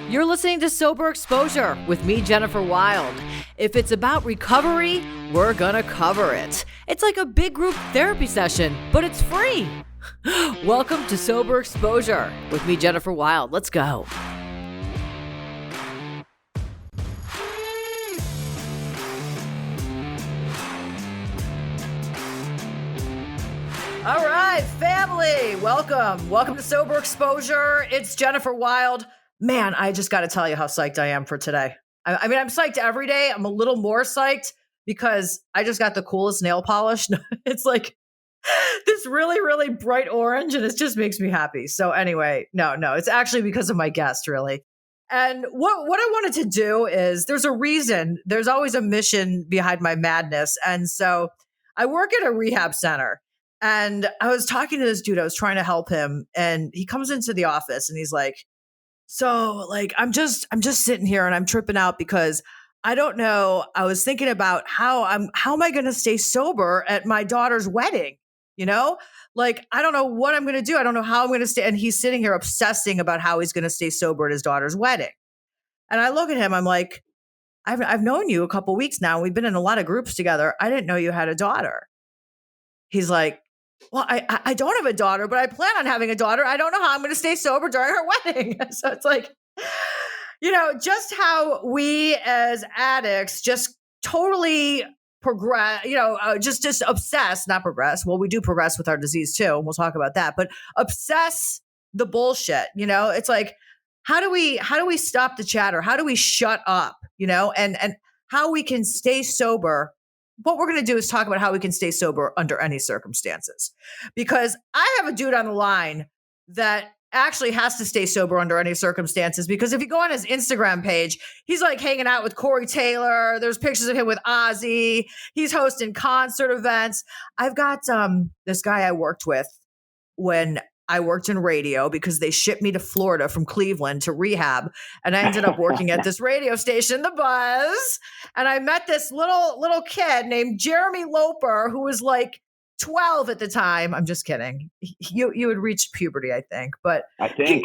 You're listening to Sober Exposure with me, Jennifer Wild. If it's about recovery, we're gonna cover it. It's like a big group therapy session, but it's free. Welcome to Sober Exposure with me, Jennifer Wild. Let's go. All right, family, welcome. Welcome to Sober Exposure. It's Jennifer Wild. Man, I just got to tell you how psyched I am for today. I mean, I'm psyched every day. I'm a little more psyched because I just got the coolest nail polish. It's like this really, really bright orange, and it just makes me happy. So anyway, no, it's actually because of my guest, really. And what I wanted to do is there's a reason. There's always a mission behind my madness. And so I work at a rehab center. And I was talking to this dude. I was trying to help him. And he comes into the office and he's like, so like, I'm just sitting here and I'm tripping out because I don't know. I was thinking about how am I going to stay sober at my daughter's wedding? You know, like, I don't know what I'm going to do. I don't know how I'm going to stay. And he's sitting here obsessing about how he's going to stay sober at his daughter's wedding. And I look at him, I'm like, I've known you a couple weeks now. We've been in a lot of groups together. I didn't know you had a daughter. He's like, well, I don't have a daughter, but I plan on having a daughter. I don't know how I'm going to stay sober during her wedding. So it's like, you know, just how we as addicts just totally progress, just obsess, not progress. Well, we do progress with our disease too. And we'll talk about that, but obsess the bullshit, you know, it's like, how do we stop the chatter? How do we shut up, you know, and how we can stay sober. What we're going to do is talk about how we can stay sober under any circumstances, because I have a dude on the line that actually has to stay sober under any circumstances, because if you go on his Instagram page, he's like hanging out with Corey Taylor. There's pictures of him with Ozzy. He's hosting concert events. I've got this guy I worked with when I worked in radio, because they shipped me to Florida from Cleveland to rehab. And I ended up working at this radio station, The Buzz. And I met this little kid named Jeremy Loper, who was like 12 at the time. I'm just kidding. You had reached puberty, I think. But I think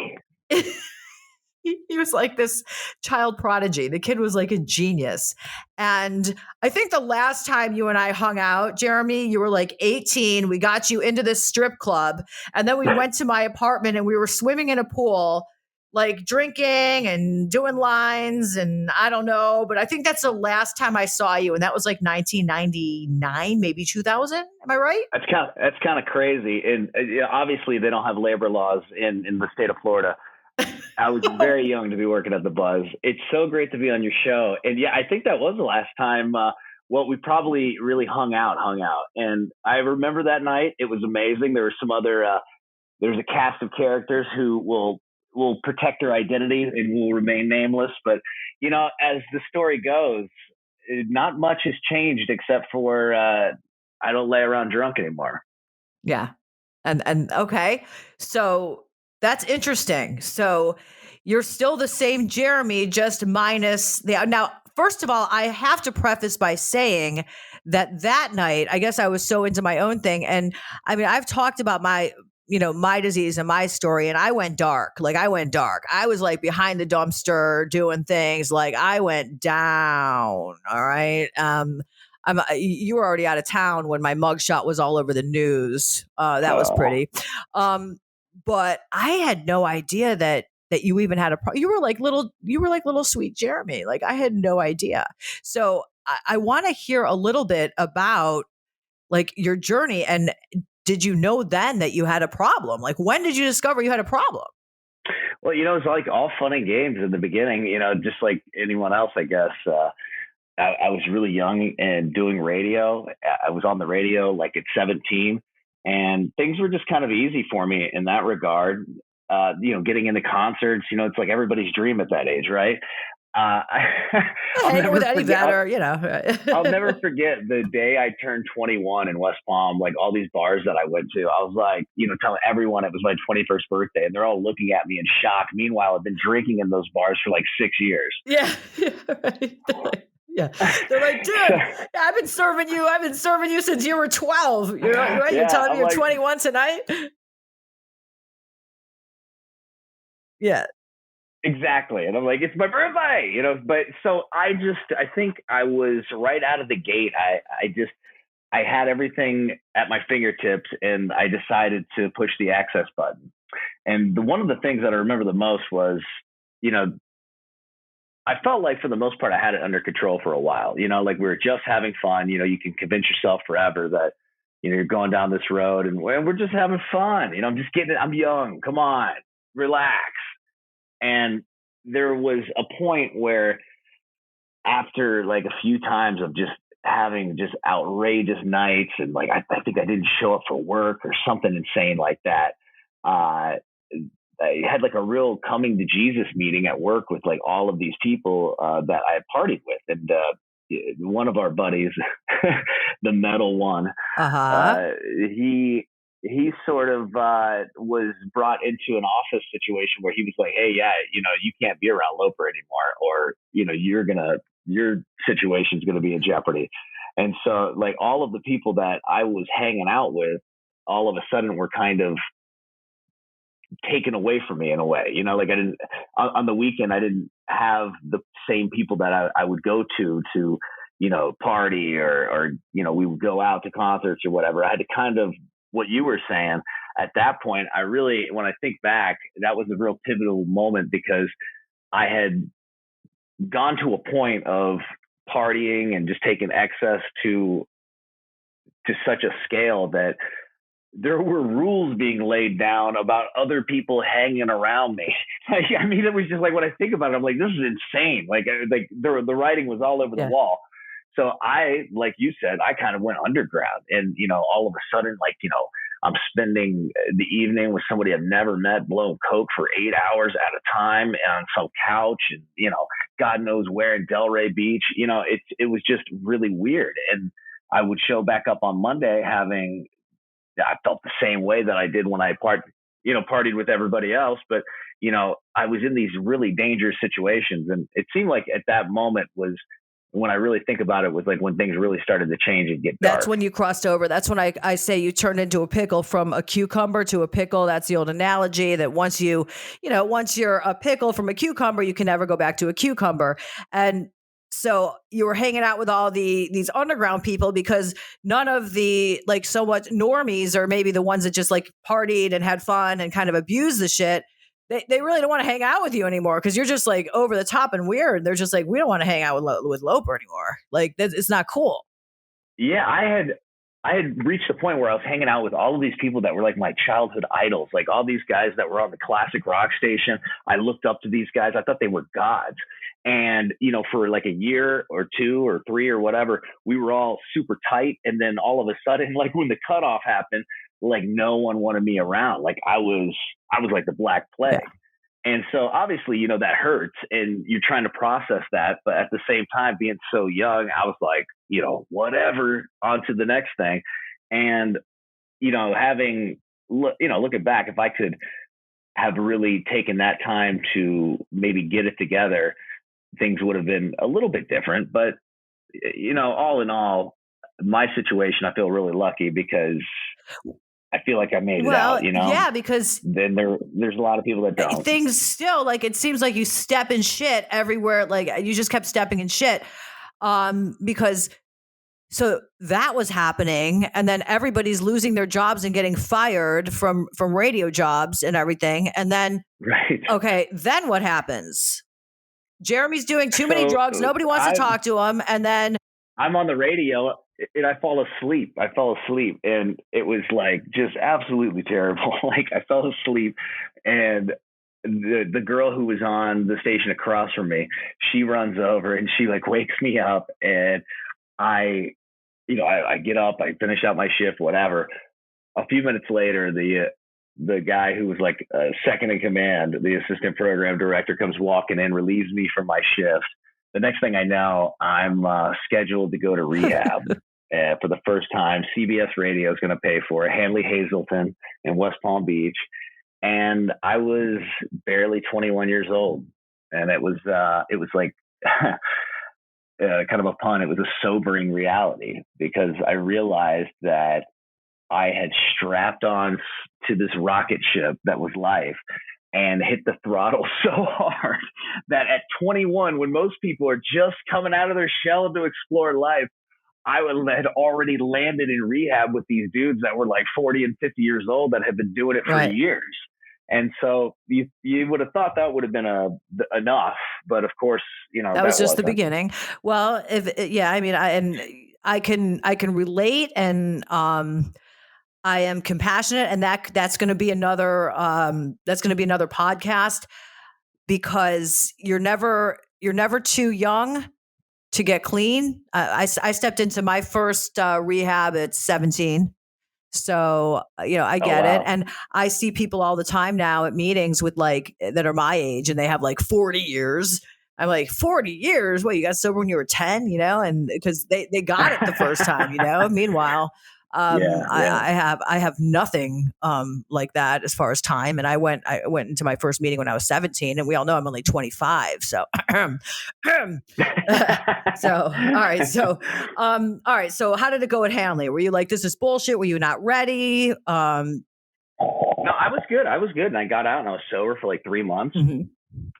he was like this child prodigy. The kid was like a genius. And I think the last time you and I hung out, Jeremy, you were like 18. We got you into this strip club. And then we went to my apartment and we were swimming in a pool, like drinking and doing lines. And I don't know, but I think that's the last time I saw you. And that was like 1999, maybe 2000. Am I right? That's kind of crazy. And obviously they don't have labor laws in the state of Florida. I was very young to be working at The Buzz. It's so great to be on your show. And yeah, I think that was the last time, we probably really hung out. And I remember that night. It was amazing. There were some other, there's a cast of characters who will protect their identity and will remain nameless. But, you know, as the story goes, not much has changed except for I don't lay around drunk anymore. Yeah. And okay. So that's interesting. So you're still the same Jeremy, just minus the. Now, first of all, I have to preface by saying that night, I guess I was so into my own thing. And I mean, I've talked about my disease and my story, and I went dark. I was like behind the dumpster doing things. Like I went down. All right. You were already out of town when my mugshot was all over the news. That was pretty. But I had no idea that you even had you were like little sweet Jeremy. Like I had no idea. So I want to hear a little bit about like your journey. And did you know then that you had a problem? Like when did you discover you had a problem? Well, you know, it's like all fun and games in the beginning, you know, just like anyone else, I guess. I was really young and doing radio. I was on the radio like at 17. And things were just kind of easy for me in that regard. Getting into concerts, you know, it's like everybody's dream at that age, right? Hanging with Eddie Vedder, you know. I'll never forget the day I turned 21 in West Palm, like all these bars that I went to. I was like, telling everyone it was my 21st birthday, and they're all looking at me in shock. Meanwhile, I've been drinking in those bars for like 6 years. Yeah, right. Yeah. They're like, dude, I've been serving you since you were 12. You're right. You're telling me you're 21 tonight. Yeah. Exactly. And I'm like, it's my birthday, but so I think I was right out of the gate. I had everything at my fingertips and I decided to push the access button. And one of the things that I remember the most was, you know, I felt like for the most part, I had it under control for a while, like we were just having fun. You can convince yourself forever that, you're going down this road and we're just having fun. I'm just I'm young. Come on, relax. And there was a point where after like a few times of just having just outrageous nights and like I think I didn't show up for work or something insane like that. I had like a real coming to Jesus meeting at work with like all of these people that I had partied with, and one of our buddies, the metal one, Uh-huh. uh, he sort of was brought into an office situation where he was like, hey, yeah, you can't be around Loper anymore, or your situation's gonna be in jeopardy. And so like all of the people that I was hanging out with all of a sudden were kind of taken away from me in a way. Like I didn't on the weekend I didn't have the same people that I would go to party or we would go out to concerts or whatever. I had to kind of, what you were saying at that point, I really, when I think back, that was a real pivotal moment because I had gone to a point of partying and just taking excess to such a scale that there were rules being laid down about other people hanging around me. I mean, it was just like, when I think about it, I'm like, this is insane. Like the writing was all over the Yeah. wall. So I, like you said, I kind of went underground and, all of a sudden, like, I'm spending the evening with somebody I've never met, blowing coke for 8 hours at a time on some couch and, God knows where in Delray Beach. It was just really weird. And I would show back up on Monday I felt the same way that I did when I partied with everybody else. But, I was in these really dangerous situations. And it seemed like at that moment was when I really think about it, was like when things really started to change and get That's dark. when you crossed over. That's when I say you turned into a pickle from a cucumber to a pickle. That's the old analogy that once once you're a pickle from a cucumber, you can never go back to a cucumber. And so you were hanging out with all these underground people because none of the like so much normies, or maybe the ones that just like partied and had fun and kind of abused the shit, they really don't want to hang out with you anymore because you're just like over the top and weird. They're just like, we don't want to hang out with Loper anymore. Like it's not cool. Yeah, I had reached the point where I was hanging out with all of these people that were like my childhood idols, like all these guys that were on the classic rock station. I looked up to these guys. I thought they were gods. And, for like a year or two or three or whatever, we were all super tight. And then all of a sudden, like when the cutoff happened, like no one wanted me around. Like I was like the Black Plague. Yeah. And so obviously, that hurts and you're trying to process that. But at the same time, being so young, I was like, whatever, on to the next thing. And, looking back, if I could have really taken that time to maybe get it together, things would have been a little bit different. But, all in all, my situation, I feel really lucky because I feel like I made it out, yeah, because Then there's a lot of people that don't. things still like it seems like you step in shit everywhere. Like you just kept stepping in shit. Because so that was happening, and then everybody's losing their jobs and getting fired from radio jobs and everything. And then Right. okay, then what happens? Jeremy's doing too many drugs. Nobody wants to talk to him. And then I'm on the radio and I fall asleep. And it was like just absolutely terrible. Like I fell asleep and the girl who was on the station across from me, she runs over and she like wakes me up and I get up, I finish out my shift, whatever. A few minutes later, the guy who was like second in command, the assistant program director, comes walking in, relieves me from my shift. The next thing I know, I'm scheduled to go to rehab for the first time. CBS Radio is going to pay for it. Hanley Hazleton in West Palm Beach. And I was barely 21 years old. And it was like kind of a pun. It was a sobering reality because I realized that I had strapped on to this rocket ship that was life. and hit the throttle so hard that at 21, when most people are just coming out of their shell to explore life, had already landed in rehab with these dudes that were like 40 and 50 years old that had been doing it for years. And so you would have thought that would have been enough, but of course, that was just the beginning. Well, I can relate, and I am compassionate, and that's going to be another podcast, because you're never too young to get clean. I stepped into my first rehab at 17. So, I get it. And I see people all the time now at meetings with that are my age, and they have 40 years. I'm like, 40 years? What, you got sober when you were 10, and because they got it the first time, Meanwhile, I have nothing like that as far as time. And I went into my first meeting when I was 17, and we all know I'm only 25. So, all right. So how did it go at Hanley? Were you like, this is bullshit? Were you not ready? No, I was good. And I got out and I was sober for 3 months. Mm-hmm.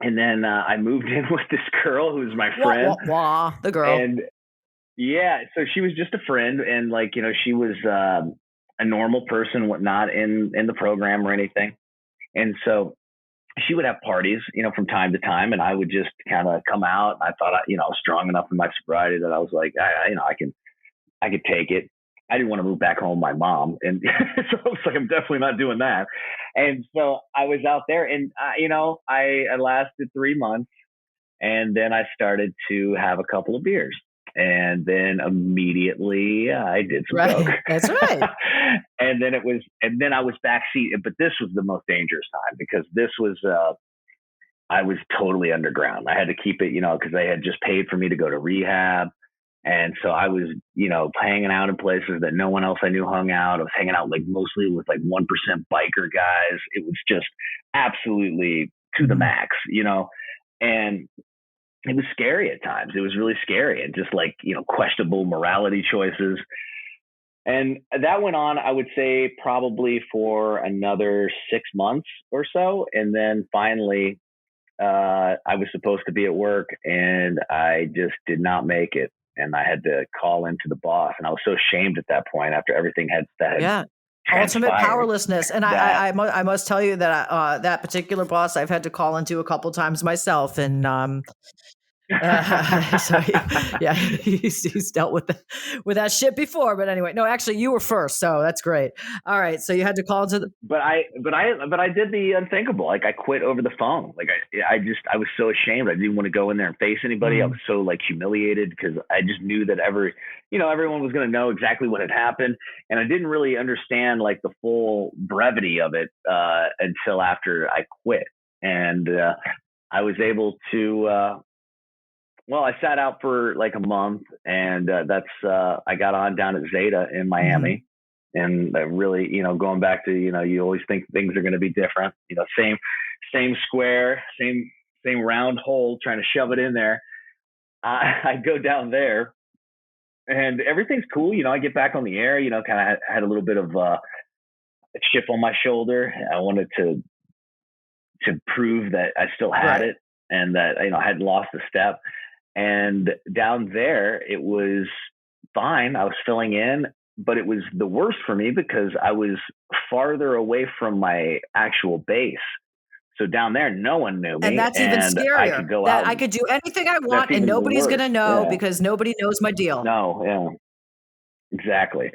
And then I moved in with this girl who was my friend. The girl. And yeah, so she was just a friend, and she was a normal person, not in the program or anything. And so she would have parties, from time to time, and I would just kind of come out. I thought, I was strong enough in my sobriety that I was like, I could take it. I didn't want to move back home with my mom, and so I was like, I'm definitely not doing that. And so I was out there, and I lasted 3 months, and then I started to have a couple of beers. And then immediately I did some coke. That's right. and then I was backseat. But this was the most dangerous time, because this was, I was totally underground. I had to keep it, because they had just paid for me to go to rehab. And so I was, hanging out in places that no one else I knew hung out. I was hanging out mostly with 1% biker guys. It was just absolutely to the max, and it was scary at times. It was really scary, and just questionable morality choices. And that went on, I would say, probably for another 6 months or so. And then finally, I was supposed to be at work, and I just did not make it. And I had to call into the boss. And I was so ashamed at that point, after everything had ultimate powerlessness. And I must tell you that that particular boss I've had to call into a couple times myself. And so he's dealt with that shit before. But anyway, no, actually you were first, so that's great. All right, so you had to call into the. But I did the unthinkable. I quit over the phone. I was so ashamed. I didn't want to go in there and face anybody. I was so humiliated, because I just knew that everyone was going to know exactly what had happened, and I didn't really understand the full brevity of it until after I quit. And I was able to. Well, I sat out for a month, and I got on down at Zeta in Miami. Mm-hmm. And really, going back to, you always think things are going to be different, same square, same round hole, trying to shove it in there. I go down there, and everything's cool. I get back on the air, kind of had a little bit of a chip on my shoulder. I wanted to prove that I still had it, and that, I hadn't lost a step. And down there, it was fine. I was filling in, but it was the worst for me because I was farther away from my actual base. So down there, no one knew me. And that's even scarier. I could go out. I could do anything I want, and nobody's going to know because nobody knows my deal. No, yeah, exactly.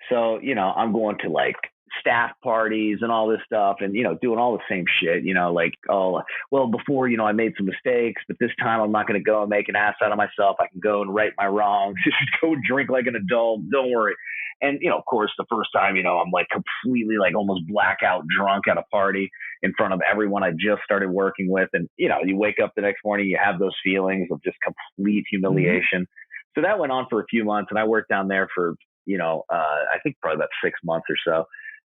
So, I'm going to staff parties and all this stuff, and doing all the same shit, before, I made some mistakes, but this time I'm not going to go and make an ass out of myself. I can go and right my wrongs, just go drink like an adult, don't worry. And of course, the first time, I'm completely almost blackout drunk at a party in front of everyone I just started working with. And you wake up the next morning, you have those feelings of just complete humiliation. Mm-hmm. So that went on for a few months, and I worked down there for I think probably about 6 months or so.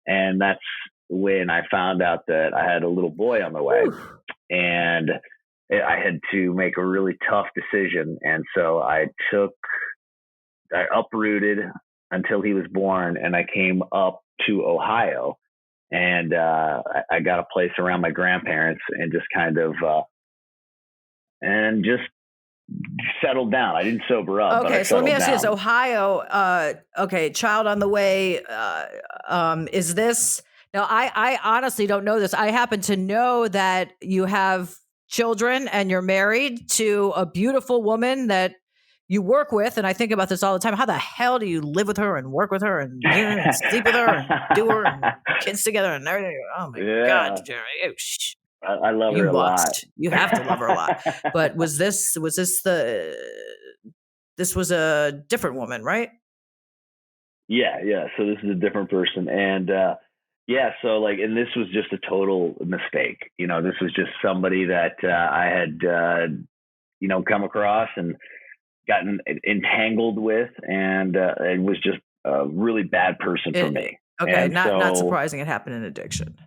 And that's when I found out that I had a little boy on the way. Ooh. And I had to make a really tough decision. And so I uprooted until he was born, and I came up to Ohio And I got a place around my grandparents and just kind of and just settled down. I didn't sober up, but I Okay, so let me settled ask you this: down. Ohio, okay, child on the way. Is this now? I honestly don't know this. I happen to know that you have children and you're married to a beautiful woman that you work with, and I think about this all the time. How the hell do you live with her and work with her and sleep with her and do her and kids together and everything? Oh my God, Yeah, Jerry! I love You her a lot. must. You have to love her a lot. But this was a different woman, right? Yeah, yeah. So this is a different person, and yeah. So like, and this was just a total mistake. This was just somebody that I had come across and gotten entangled with, and it was just a really bad person for me. Okay, And not so surprising it happened in addiction.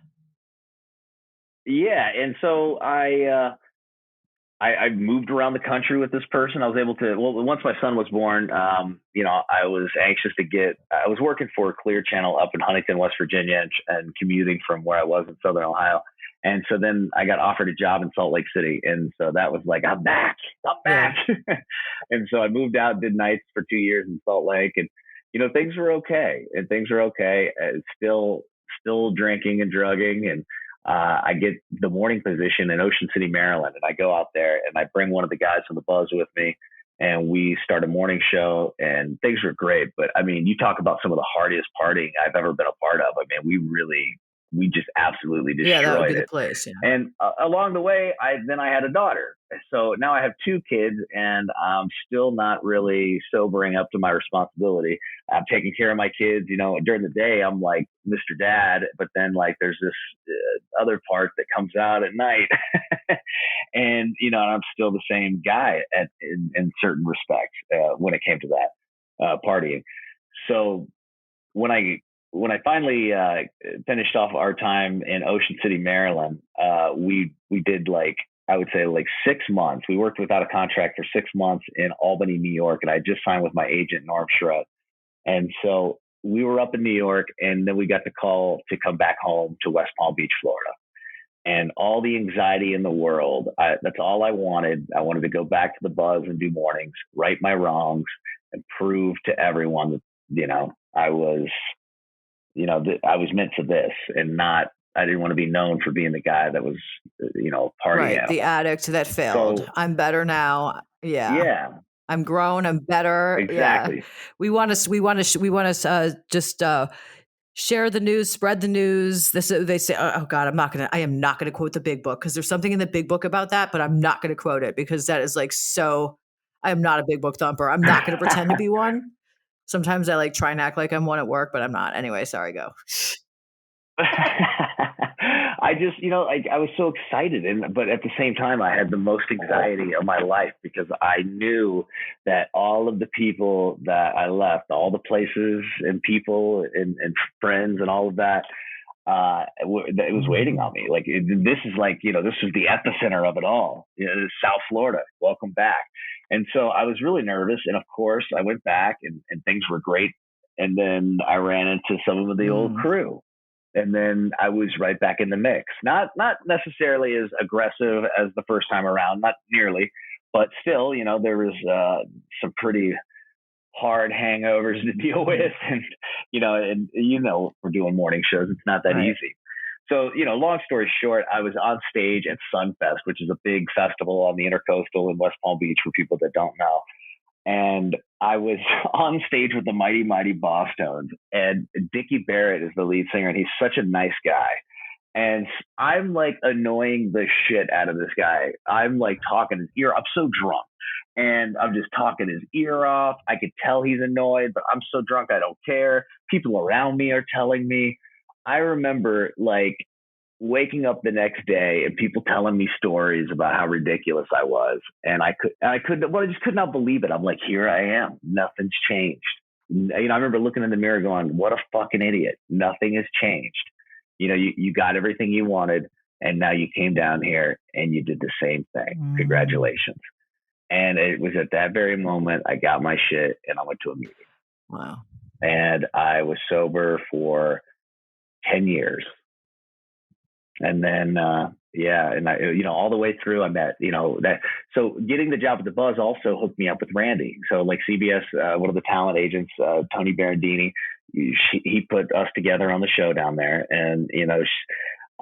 yeah, and so I moved around the country with this person. I was able to, well, once my son was born, I was anxious to I was working for Clear Channel up in Huntington, West Virginia, and commuting from where I was in Southern Ohio. And so then I got offered a job in Salt Lake City. And so that was like, I'm back. Yeah. And so I moved out, did nights for 2 years in Salt Lake. And, things were okay. And things were okay. Still drinking and drugging. And I get the morning position in Ocean City, Maryland, and I go out there and I bring one of the guys from the Buzz with me, and we start a morning show, and things were great. But I mean, you talk about some of the hardest partying I've ever been a part of. I mean, we just absolutely Yeah, that would be destroyed the it. place. Yeah. And along the way, I had a daughter. So now I have two kids, and I'm still not really sobering up to my responsibility. I'm taking care of my kids. During the day, I'm like Mr. Dad, but then like there's this other part that comes out at night, and I'm still the same guy in certain respects when it came to that partying. So when I finally finished off our time in Ocean City, Maryland, we did like, I would say like 6 months. We worked without a contract for 6 months in Albany, New York, and I just signed with my agent Norm Schrott. And so we were up in New York, and then we got the call to come back home to West Palm Beach, Florida. And all the anxiety in the world, that's all I wanted. I wanted to go back to the Buzz and do mornings, right my wrongs, and prove to everyone that I was I was meant for this, and not, I didn't want to be known for being the guy that was, party Right. animal. The addict that failed. So I'm better now. Yeah. yeah, I'm grown. I'm better. Yeah. exactly. We want to just share the news, spread the news. They say, oh God, I am not gonna quote the big book, because there's something in the big book about that, but I'm not gonna quote it because that is like so. I am not a big book thumper. I'm not gonna pretend to be one. Sometimes I like try and act like I'm one at work, but I'm not. Anyway, sorry, go. I just, I was so excited, but at the same time, I had the most anxiety of my life, because I knew that all of the people that I left, all the places and people and friends and all of that, it was waiting on me. Like this is like, this was the epicenter of it all. South Florida, welcome back. And so I was really nervous, and of course, I went back, and things were great. And then I ran into some of the old crew. And then I was right back in the mix. Not necessarily as aggressive as the first time around, not nearly, but still, there was some pretty hard hangovers to deal with, and we're doing morning shows. It's not that easy. So, long story short, I was on stage at Sunfest, which is a big festival on the Intercoastal in West Palm Beach for people that don't know. And I was on stage with the Mighty Mighty Bosstones, and Dickie Barrett is the lead singer, and he's such a nice guy. And I'm like annoying the shit out of this guy. I'm like talking his ear. I'm so drunk, and I'm just talking his ear off. I could tell he's annoyed, but I'm so drunk I don't care. People around me are telling me. I remember like waking up the next day and people telling me stories about how ridiculous I was. And I just could not believe it. I'm like, here I am. Nothing's changed. I remember looking in the mirror going, what a fucking idiot. Nothing has changed. You got everything you wanted, and now you came down here and you did the same thing. Congratulations. And it was at that very moment I got my shit and I went to a meeting. Wow. And I was sober for 10 years. And then, and I, all the way through, I met, that. So getting the job at the Buzz also hooked me up with Randy. So like CBS, one of the talent agents, Tony Berendini, he put us together on the show down there. And,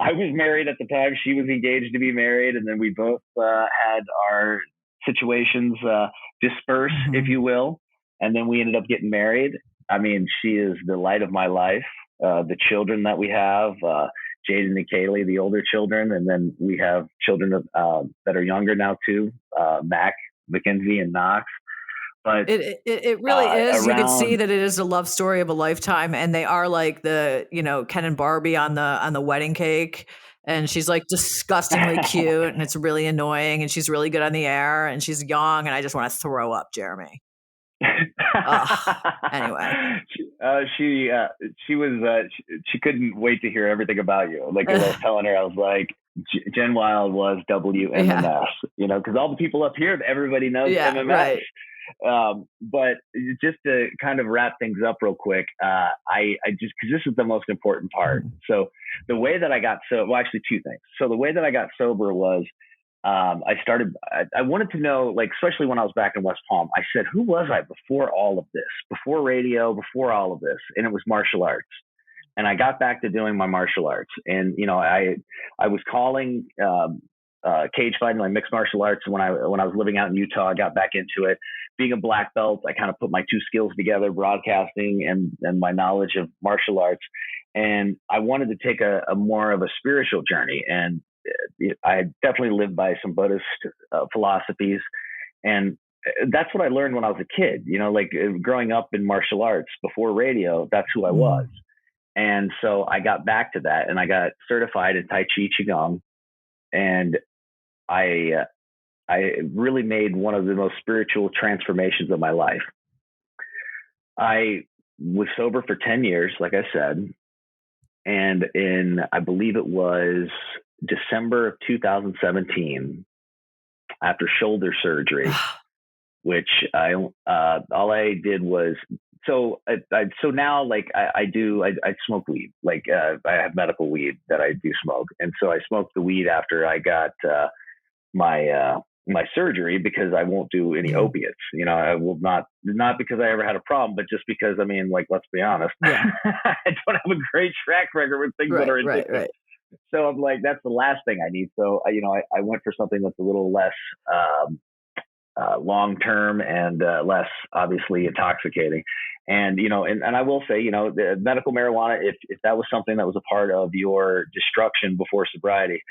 I was married at the time. She was engaged to be married. And then we both had our situations disperse, if you will. And then we ended up getting married. I mean, she is the light of my life. The children that we have, Jaden and Kaylee, the older children, and then we have children that are younger now too, Mac, Mackenzie, and Knox. But it really is. You can see that it is a love story of a lifetime, and they are like the Ken and Barbie on the wedding cake. And she's like disgustingly cute, and it's really annoying, and she's really good on the air, and she's young, and I just want to throw up, Jeremy. Anyway, she couldn't wait to hear everything about you. Like I was telling her, I was like, Jen Wild was WMMS, because all the people up here, everybody knows MMS. Right. But just to kind of wrap things up real quick, I just, because this is the most important part. So the way that I got actually two things. So the way that I got sober was, I wanted to know, like, especially when I was back in West Palm, I said, who was I before all of this, before radio, before all of this? And it was martial arts. And I got back to doing my martial arts. And, I was calling, cage fighting, like mixed martial arts. When I was living out in Utah, I got back into it. Being a black belt, I kind of put my two skills together, broadcasting and my knowledge of martial arts. And I wanted to take a more of a spiritual journey. And I definitely lived by some Buddhist philosophies. And that's what I learned when I was a kid, like growing up in martial arts before radio, that's who I was. And so I got back to that, and I got certified in Tai Chi Qigong. And I really made one of the most spiritual transformations of my life. I was sober for 10 years, like I said. And I believe it was December of 2017, after shoulder surgery, which all I did was, so now, like I smoke weed, like I have medical weed that I do smoke. And so I smoked the weed after I got my surgery, because I won't do any opiates. I will not because I ever had a problem, but just because, I mean, like, let's be honest, I don't have a great track record with things that are addictive. Right. So I'm like, that's the last thing I need. So, I went for something that's a little less long-term and less obviously intoxicating. And, and I will say, the medical marijuana, if that was something that was a part of your destruction before sobriety,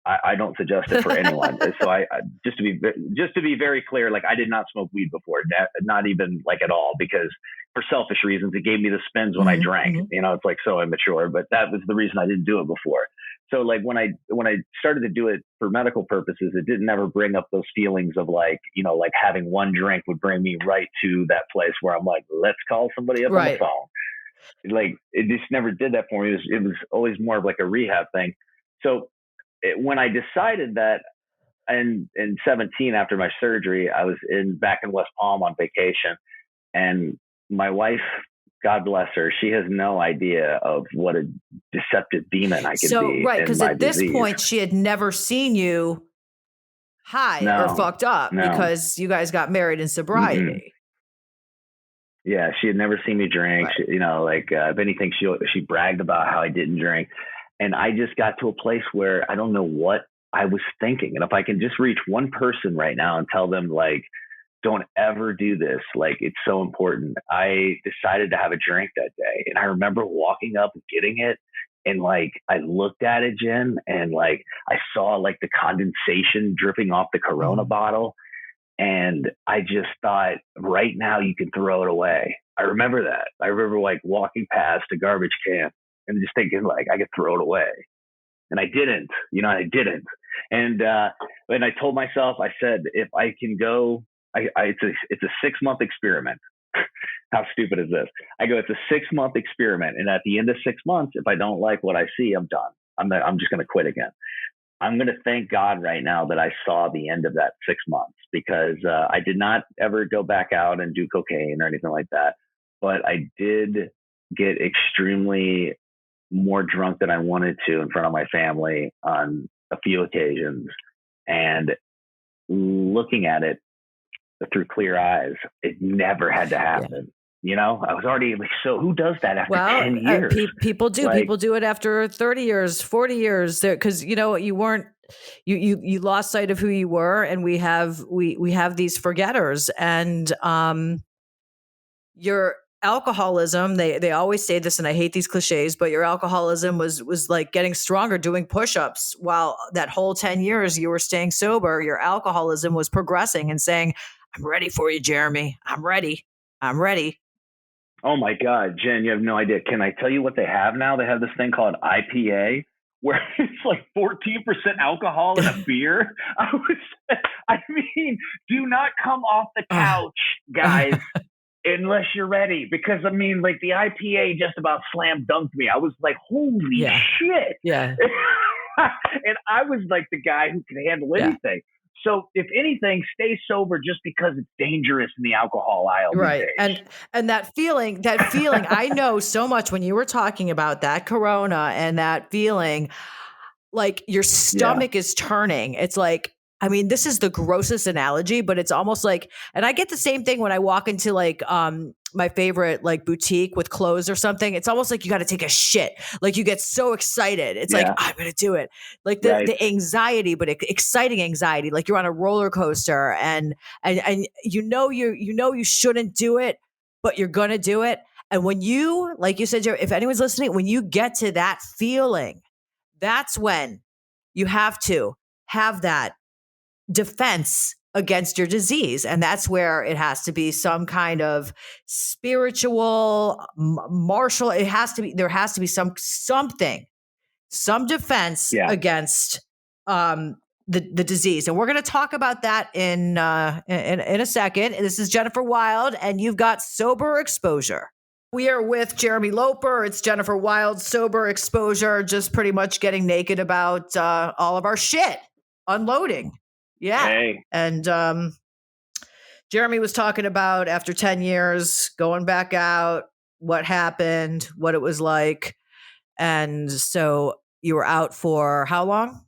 I don't suggest it for anyone. So I just to be very clear, like, I did not smoke weed before, not even like at all, because for selfish reasons, it gave me the spins when I drank. It's like so immature, but that was the reason I didn't do it before. So like when I started to do it for medical purposes, it didn't ever bring up those feelings of like, like having one drink would bring me right to that place where I'm like, let's call somebody up on the phone. Like, it just never did that for me. It was always more of like a rehab thing. So when I decided that in 17, after my surgery, I was back in West Palm on vacation, and my wife, God bless her, she has no idea of what a deceptive demon I could be. Right, because at this point, she had never seen you high or fucked up, because you guys got married in sobriety. Yeah, she had never seen me drink. Right. She, if anything, she bragged about how I didn't drink. And I just got to a place where I don't know what I was thinking. And if I can just reach one person right now and tell them, like, don't ever do this, like, it's so important. I decided to have a drink that day. And I remember walking up and getting it. And like, I looked at it, Jen, and like, I saw like the condensation dripping off the Corona bottle. And I just thought, right now you can throw it away. I remember that. I remember like walking past a garbage can and just thinking, like, I could throw it away. And I didn't, I didn't. And I told myself, I said, if I can go, it's a 6-month experiment. How stupid is this? I go, it's a 6-month experiment. And at the end of 6 months, if I don't like what I see, I'm done. I'm just going to quit again. I'm going to thank God right now that I saw the end of that 6 months, because I did not ever go back out and do cocaine or anything like that. But I did get extremely more drunk than I wanted to in front of my family on a few occasions. And looking at it through clear eyes, it never had to happen. I was already like, so who does that after 10 years? People do. Like, people do it after 30 years, 40 years, because you weren't, you lost sight of who you were, and we have these forgetters, and your alcoholism, they always say this, and I hate these cliches, but your alcoholism was like getting stronger, doing push-ups, while that whole 10 years you were staying sober. Your alcoholism was progressing and saying, I'm ready for you, Jeremy. I'm ready. oh my God, Jen, you have no idea. Can I tell you what they have now? They have this thing called IPA, where it's like 14% alcohol in a beer. I mean, do not come off the couch, guys, unless you're ready. Because I mean, like, the IPA just about slam dunked me. I was like, holy shit. Yeah. And I was like the guy who can handle anything. So if anything, stay sober just because it's dangerous in the alcohol aisle. Right. And that feeling, I know so much when you were talking about that Corona and that feeling, like your stomach is turning. It's like, I mean, this is the grossest analogy, but it's almost like, and I get the same thing when I walk into like my favorite like boutique with clothes or something. It's almost like you got to take a shit. Like you get so excited. It's like, I'm going to do it. Like the anxiety, but exciting anxiety. Like you're on a roller coaster and you shouldn't do it, but you're going to do it. And when you, like you said, if anyone's listening, when you get to that feeling, that's when you have to have that defense against your disease. And that's where it has to be some kind of spiritual, martial. There has to be something, some defense against the disease. And we're going to talk about that in a second. This is Jennifer Wild, and you've got Sober Exposure. We are with Jeremy Loper. It's Jennifer Wild, Sober Exposure, just pretty much getting naked about all of our shit, unloading. Yeah. Hey. And Jeremy was talking about after 10 years, going back out, what happened, what it was like. And so you were out for how long?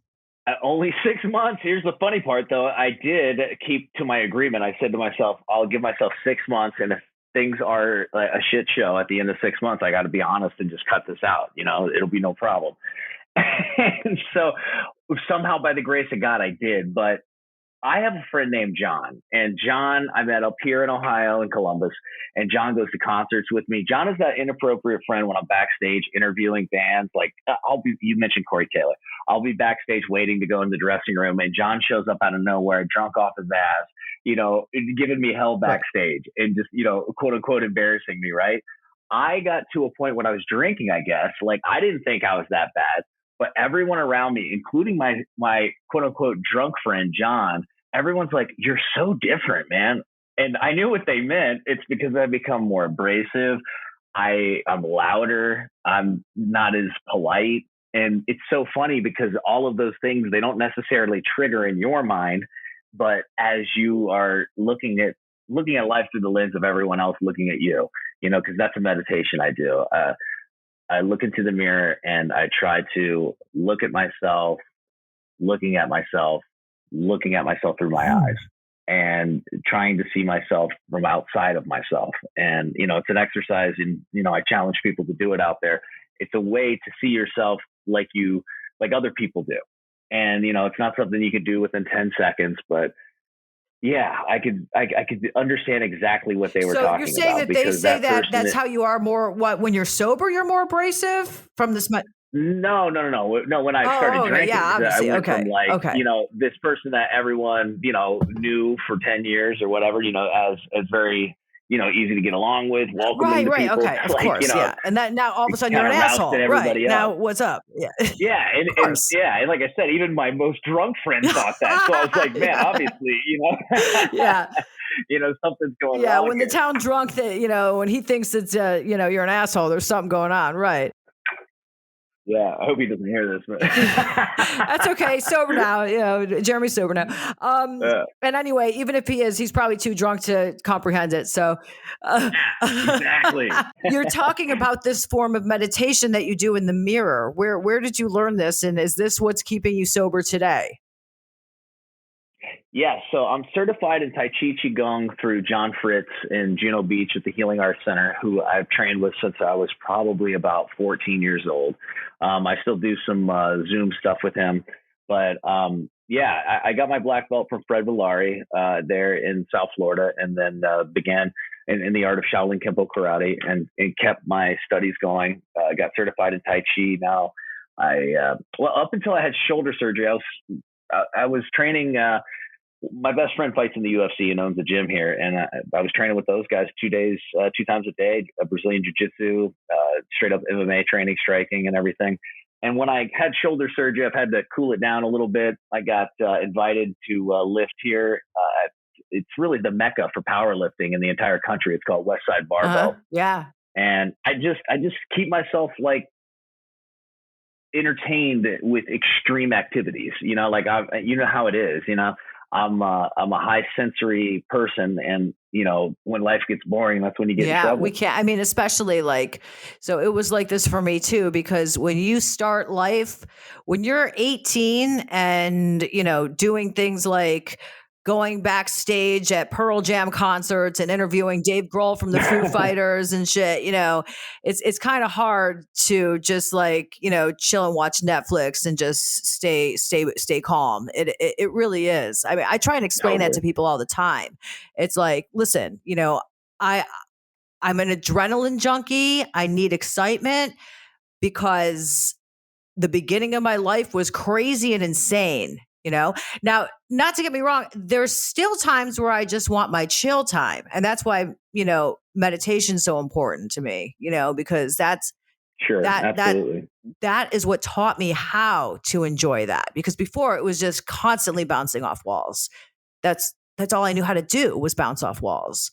Only 6 months. Here's the funny part, though. I did keep to my agreement. I said to myself, I'll give myself 6 months. And if things are a shit show at the end of 6 months, I got to be honest and just cut this out. It'll be no problem. And so somehow, by the grace of God, I did. But I have a friend named John, and John I met up here in Ohio in Columbus, and John goes to concerts with me. John is that inappropriate friend when I'm backstage interviewing bands. Like you mentioned Corey Taylor. I'll be backstage waiting to go in the dressing room, and John shows up out of nowhere, drunk off his ass, giving me hell backstage and just, quote unquote, embarrassing me. Right. I got to a point when I was drinking, I guess, like I didn't think I was that bad. But everyone around me, including my quote unquote drunk friend, John, everyone's like, you're so different, man. And I knew what they meant. It's because I've become more abrasive. I'm louder. I'm not as polite. And it's so funny because all of those things, they don't necessarily trigger in your mind. But as you are looking at life through the lens of everyone else looking at you, because that's a meditation I do. I look into the mirror and I try to look at myself, looking at myself through my eyes and trying to see myself from outside of myself. And, it's an exercise and, I challenge people to do it out there. It's a way to see yourself like other people do. And, it's not something you could do within 10 seconds, but yeah, I could understand exactly what they were talking about. So you're saying that they say that's how you are more, when you're sober, you're more abrasive from this. No. When I started drinking, I went from this person that everyone, knew for 10 years or whatever, as very, easy to get along with, welcoming to people. Okay, of course, yeah. And that now all of a sudden you're an asshole, right? Else. Now what's up? Yeah, yeah, and like I said, even my most drunk friend thought that. So I was like, man, obviously, yeah, something's going on. Yeah, when the town drunk, that when he thinks it's you're an asshole, there's something going on, right? Yeah, I hope he doesn't hear this. But That's okay. Sober now. Jeremy's sober now. yeah, And anyway, even if he is, he's probably too drunk to comprehend it. So, uh, exactly. you're talking about this form of meditation that you do in the mirror. Where did you learn this, and is this what's keeping you sober today? Yeah, so I'm certified in Tai Chi Qigong through John Fritz in Juno Beach at the Healing Arts Center, who I've trained with since I was probably about 14 years old. I still do some Zoom stuff with him, but yeah, I got my black belt from Fred Villari there in South Florida, and then began in the art of Shaolin Kempo Karate, and kept my studies going. Got certified in Tai Chi. Now, well, up until I had shoulder surgery, I was training. My best friend fights in the UFC and owns a gym here, and I was training with those guys 2 times a day, Brazilian jiu-jitsu, straight up MMA training, striking, and everything. And when I had shoulder surgery, I've had to cool it down a little bit. I got invited to lift here. It's really the mecca for powerlifting in the entire country. It's called Westside Barbell. Yeah. And I just keep myself like entertained with extreme activities. Like you know how it is. I'm a high sensory person, and when life gets boring, that's when you get in trouble. We can't. I mean, especially so it was like this for me too, because when you start life, when you're 18 and, doing things like going backstage at Pearl Jam concerts and interviewing Dave Grohl from the Foo Fighters and shit, it's kind of hard to just chill and watch Netflix and just stay calm. It really is. I mean, I try and explain that to people all the time. It's like, listen, I'm an adrenaline junkie. I need excitement because the beginning of my life was crazy and insane. Now, not to get me wrong, there's still times where I just want my chill time. And that's why, meditation's so important to me, because that's sure, absolutely. That is what taught me how to enjoy that. Because before it was just constantly bouncing off walls. That's all I knew how to do was bounce off walls.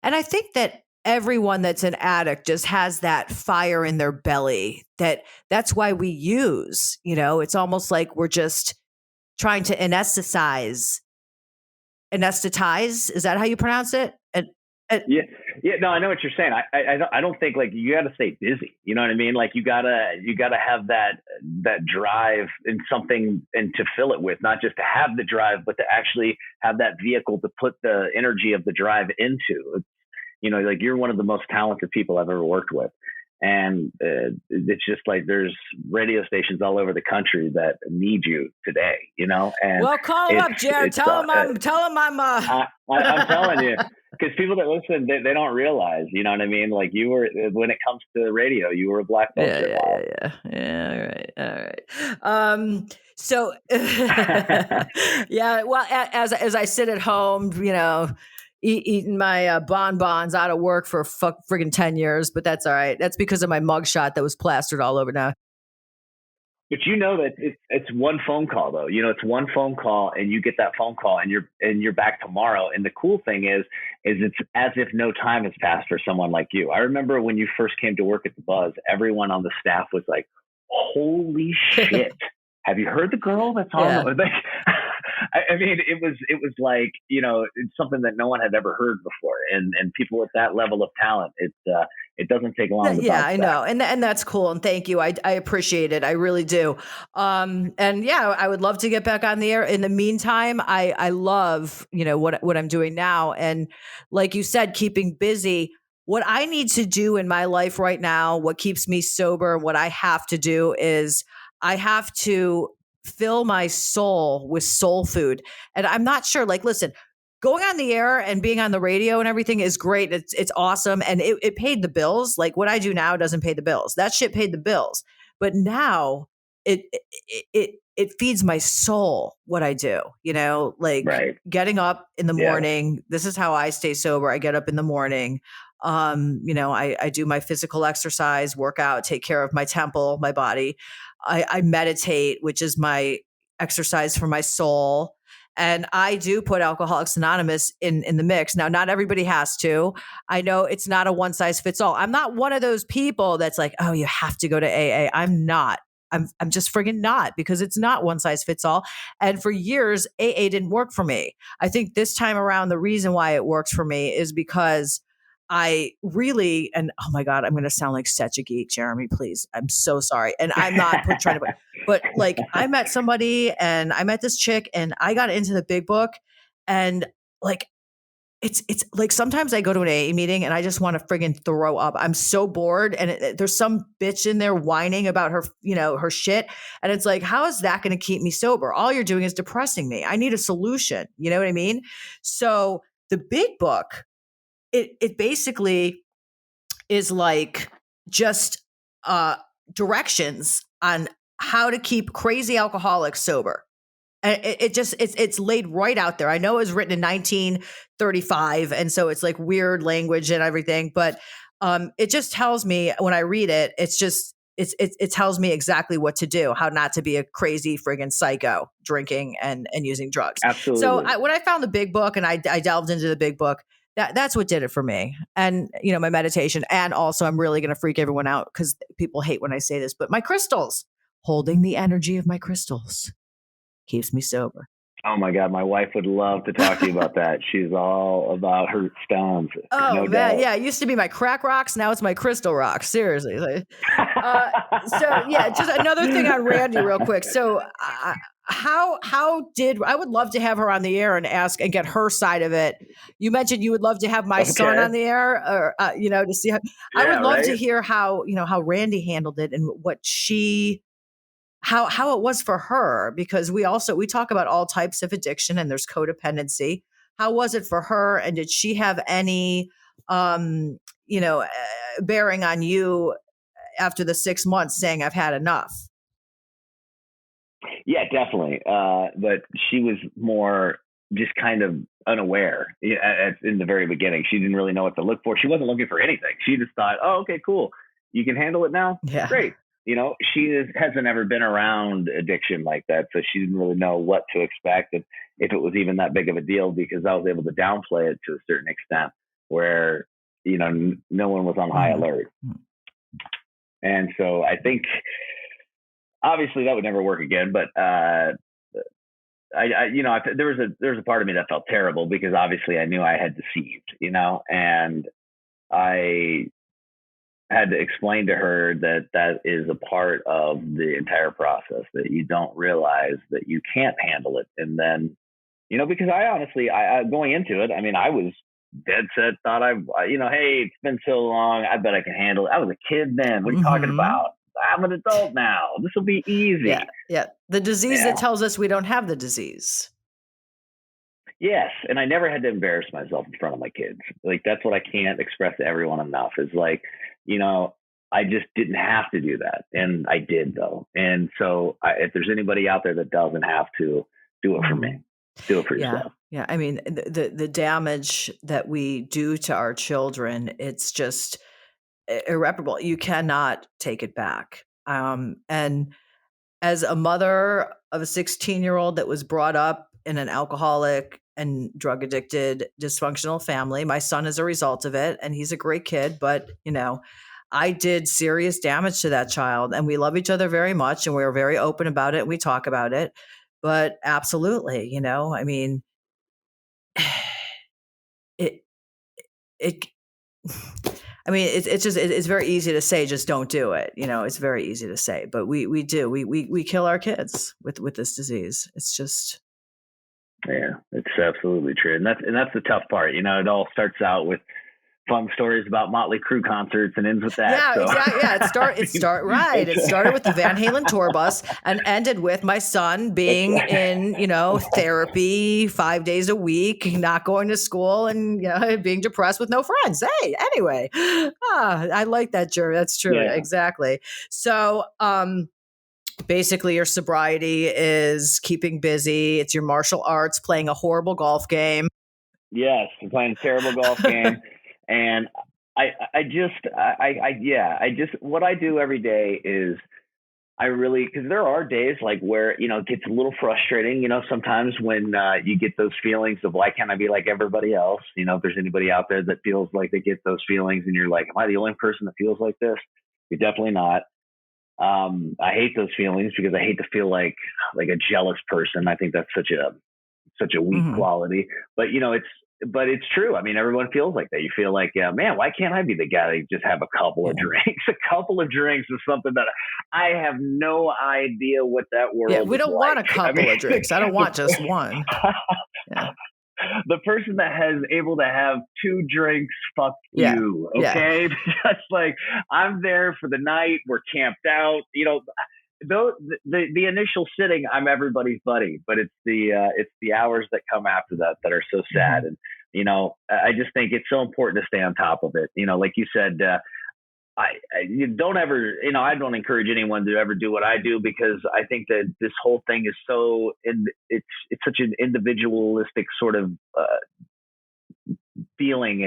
And I think that everyone that's an addict just has that fire in their belly. That's why we use, it's almost like we're just trying to anesthetize. Is that how you pronounce it? Yeah. No, I know what you're saying. I don't think you got to stay busy. You know what I mean? Like you gotta have that drive in something and to fill it with, not just to have the drive, but to actually have that vehicle to put the energy of the drive into. It's, you're one of the most talented people I've ever worked with. And it's just like there's radio stations all over the country that need you today, And well, call them up, Jared. Tell them I'm. I'm telling you, because people that listen, they don't realize, you know what I mean? Like you were, when it comes to radio, you were a black belt. Yeah. All right. So, yeah. Well, as I sit at home, eating my bonbons out of work for friggin' 10 years, but that's all right. That's because of my mugshot that was plastered all over now. But that it's one phone call though. It's one phone call, and you get that phone call, and you're back tomorrow. And the cool thing is it's as if no time has passed for someone like you. I remember when you first came to work at the Buzz, everyone on the staff was like, "Holy shit! Have you heard the girl that's on?" Yeah. I mean, it was like, it's something that no one had ever heard before. And people with that level of talent, it doesn't take long. Yeah, I know. And that's cool. And thank you. I appreciate it. I really do. And yeah, I would love to get back on the air. In the meantime, I love, what I'm doing now. And like you said, keeping busy. What I need to do in my life right now, what keeps me sober, what I have to do is I have to fill my soul with soul food. And I'm not sure, listen, going on the air and being on the radio and everything is great. It's awesome. And it paid the bills. Like what I do now doesn't pay the bills. That shit paid the bills. But now it feeds my soul, what I do, right. Getting up in the morning. This is how I stay sober. I get up in the morning. I do my physical exercise, workout, take care of my temple, my body. I meditate, which is my exercise for my soul. And I do put Alcoholics Anonymous in the mix. Now, not everybody has to. I know it's not a one size fits all. I'm not one of those people that's like, oh, you have to go to AA. I'm not. I'm just friggin' not, because it's not one size fits all. And for years, AA didn't work for me. I think this time around, the reason why it works for me is because I really, and oh my God, I'm going to sound like such a geek, Jeremy, please. I'm so sorry. And I'm not trying to, but like I met somebody and I met this chick and I got into the big book, and like, it's like sometimes I go to an AA meeting and I just want to friggin' throw up. I'm so bored, and there's some bitch in there whining about her, her shit, and it's like, how is that going to keep me sober? All you're doing is depressing me. I need a solution. You know what I mean? So the big book, it basically is like just directions on how to keep crazy alcoholics sober. And it's laid right out there. I know it was written in 1935, and so it's like weird language and everything, but it just tells me when I read it, it tells me exactly what to do, how not to be a crazy friggin' psycho drinking and using drugs. Absolutely. So when I found the big book and I delved into the big book, that's what did it for me. And my meditation, and also I'm really going to freak everyone out because people hate when I say this, but my crystals, holding the energy of my crystals keeps me sober. Oh my God, my wife would love to talk to you about that. She's all about her stones. Oh no man, doubt. yeah, it used to be my crack rocks, now it's my crystal rocks. Seriously. So yeah, just another thing on Randy, real quick. So I would love to have her on the air and ask and get her side of it. You mentioned you would love to have my son on the air, or to see how. I would love to hear how how Randy handled it and what she. How it was for her, because we talk about all types of addiction and there's codependency. How was it for her, and did she have any bearing on you after the 6 months saying I've had enough? Yeah, definitely. But she was more just kind of unaware in the very beginning. She didn't really know what to look for. She wasn't looking for anything. She just thought, oh, okay, cool. You can handle it now? Yeah. Great. She hasn't ever been around addiction like that, so she didn't really know what to expect and if it was even that big of a deal, because I was able to downplay it to a certain extent where, no one was on high alert. And so I think obviously that would never work again, but there was a part of me that felt terrible because obviously I knew I had deceived, and I had to explain to her that is a part of the entire process, that you don't realize that you can't handle it. And then, because I honestly, going into it, I mean, I was dead set, thought hey, it's been so long, I bet I can handle it. I was a kid then. What are you talking about? I'm an adult now. This will be easy. Yeah. The disease that tells us we don't have the disease. Yes. And I never had to embarrass myself in front of my kids. Like, that's what I can't express to everyone enough, is like, I just didn't have to do that. And I did, though. And so if there's anybody out there that doesn't have to, do it for me. Do it for yourself. Yeah. I mean, the damage that we do to our children, it's just irreparable. You cannot take it back. And as a mother of a 16-year-old that was brought up in an alcoholic and drug addicted dysfunctional family, my son is a result of it, and he's a great kid, but I did serious damage to that child, and we love each other very much, and we're very open about it. We talk about it, but absolutely, I mean, it's very easy to say, just don't do it. It's very easy to say, but we do, we kill our kids with this disease. It's just. Yeah, it's absolutely true. And that's the tough part. It all starts out with fun stories about Motley Crue concerts and ends with that. Yeah, exactly. Yeah, it started with the Van Halen tour bus and ended with my son being in, therapy 5 days a week, not going to school, and being depressed with no friends. Hey, anyway, I like that, Jerry. That's true. Yeah. Exactly. So, basically, your sobriety is keeping busy. It's your martial arts, playing a horrible golf game. Yes, I'm playing a terrible golf game. And what I do every day is because there are days like where, it gets a little frustrating, sometimes when you get those feelings of why can't I be like everybody else? If there's anybody out there that feels like they get those feelings and you're like, am I the only person that feels like this? You're definitely not. I hate those feelings because I hate to feel like a jealous person. I think that's such a weak quality, but it's true. I mean, everyone feels like that. You feel like, yeah, man, why can't I be the guy that just have a couple of drinks? A couple of drinks is something that I have no idea what that world is. We don't want a couple of drinks. I don't want just one. Yeah. The person that has able to have 2 drinks, fuck you. Okay. Just like, I'm there for the night. We're camped out, though the initial sitting, I'm everybody's buddy, but it's the hours that come after that are so sad. And, I just think it's so important to stay on top of it. Like you said, you don't ever, I don't encourage anyone to ever do what I do, because I think that this whole thing is it's such an individualistic sort of feeling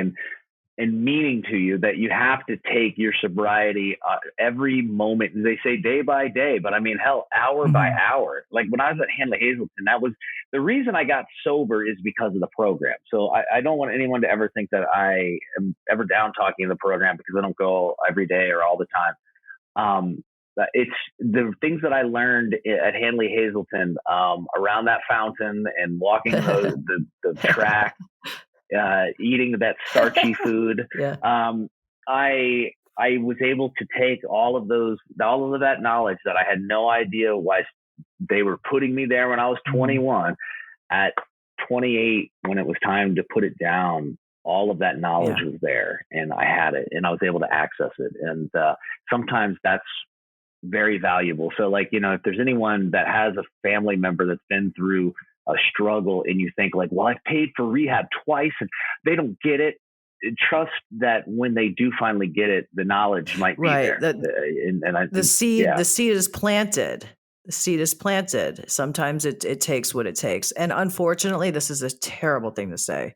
and meaning to you, that you have to take your sobriety every moment. They say day by day, but I mean, hell, hour by hour. Like when I was at Hanley Hazleton, that was the reason I got sober, is because of the program. So I don't want anyone to ever think that I am ever down talking the program, because I don't go every day or all the time. It's the things that I learned at Hanley Hazleton, around that fountain and walking the track, eating that starchy food. I was able to take all of that knowledge that I had no idea why they were putting me there when I was 21. At 28, when it was time to put it down, all of that knowledge was there, and I had it, and I was able to access it. And sometimes that's very valuable. So like, if there's anyone that has a family member that's been through a struggle, and you think like, well, I've paid for rehab twice and they don't get it, trust that when they do finally get it, the knowledge might be there. The seed is planted. The seed is planted. Sometimes it takes what it takes. And unfortunately, this is a terrible thing to say,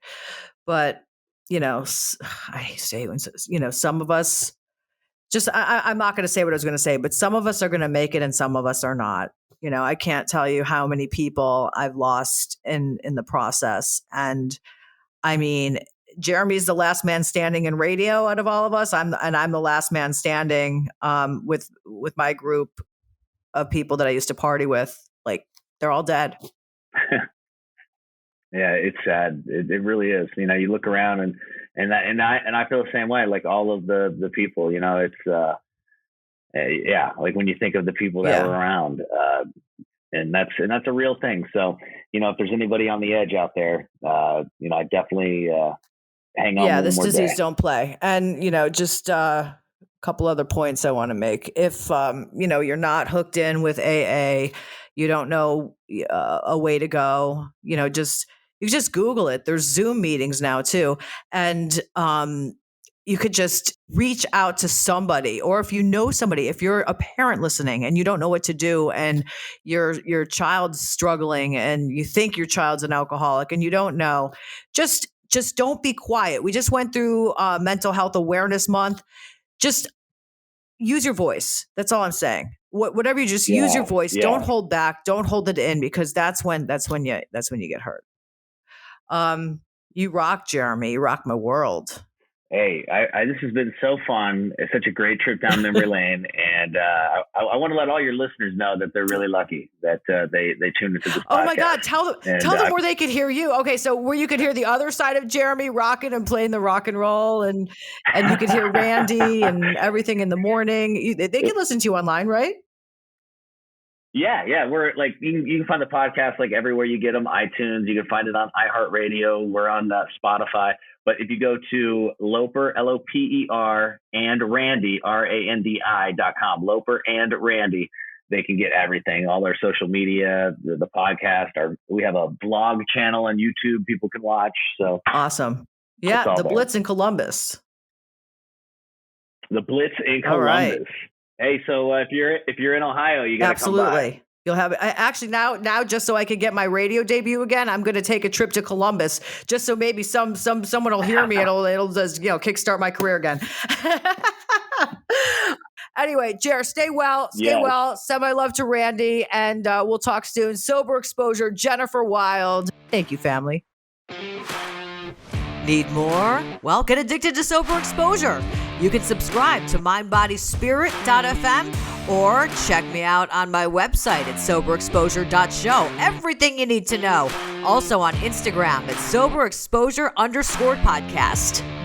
but I say, some of us I'm not going to say what I was going to say, but some of us are going to make it and some of us are not. I can't tell you how many people I've lost in the process. And I mean, Jeremy's the last man standing in radio out of all of us. I'm the last man standing with my group of people that I used to party with. Like, they're all dead. Yeah, it's sad. It really is. You look around and I feel the same way. Like all of the people, it's like when you think of the people that were around, and that's a real thing. So, if there's anybody on the edge out there, I definitely hang on. Yeah, this disease don't play. And, just a couple other points I want to make. If, you're not hooked in with AA, you don't know a way to go, you just Google it. There's Zoom meetings now too. And you could just reach out to somebody, or if you know somebody, if you're a parent listening and you don't know what to do and your child's struggling and you think your child's an alcoholic and you don't know, just don't be quiet. We just went through Mental Health Awareness Month. Just use your voice. That's all I'm saying. Whatever you use your voice. Yeah. Don't hold back. Don't hold it in, because that's when you get hurt. You rock, Jeremy. You rock my world. Hey, this has been so fun. It's such a great trip down memory lane, and I want to let all your listeners know that they're really lucky that they tuned into this podcast. Oh my God! Tell them where they could hear you. Okay, so where you could hear the other side of Jeremy rocking and playing the rock and roll, and you could hear Randy and everything in the morning. They can listen to you online, right? Yeah. We're like, you can find the podcast like everywhere you get them, iTunes. You can find it on iHeartRadio. We're on Spotify. But if you go to Loper, Loper, and Randy, RANDI.com, Loper and Randy, they can get everything, all our social media, the podcast. We have a blog channel on YouTube people can watch. So awesome. Yeah, the Blitz in Columbus. The Blitz in Columbus. All right. Hey, so if you're in Ohio, you got to come by. Absolutely. You'll have actually now just so I can get my radio debut again, I'm going to take a trip to Columbus just so maybe someone will hear me and it'll just kickstart my career again. Anyway, Jer, stay well. Send my love to Randy, and we'll talk soon. Sober Exposure, Jennifer Wild. Thank you, family. Need more? Well, get addicted to Sober Exposure. You can subscribe to mindbodyspirit.fm or check me out on my website at soberexposure.show. Everything you need to know. Also on Instagram at soberexposure_podcast.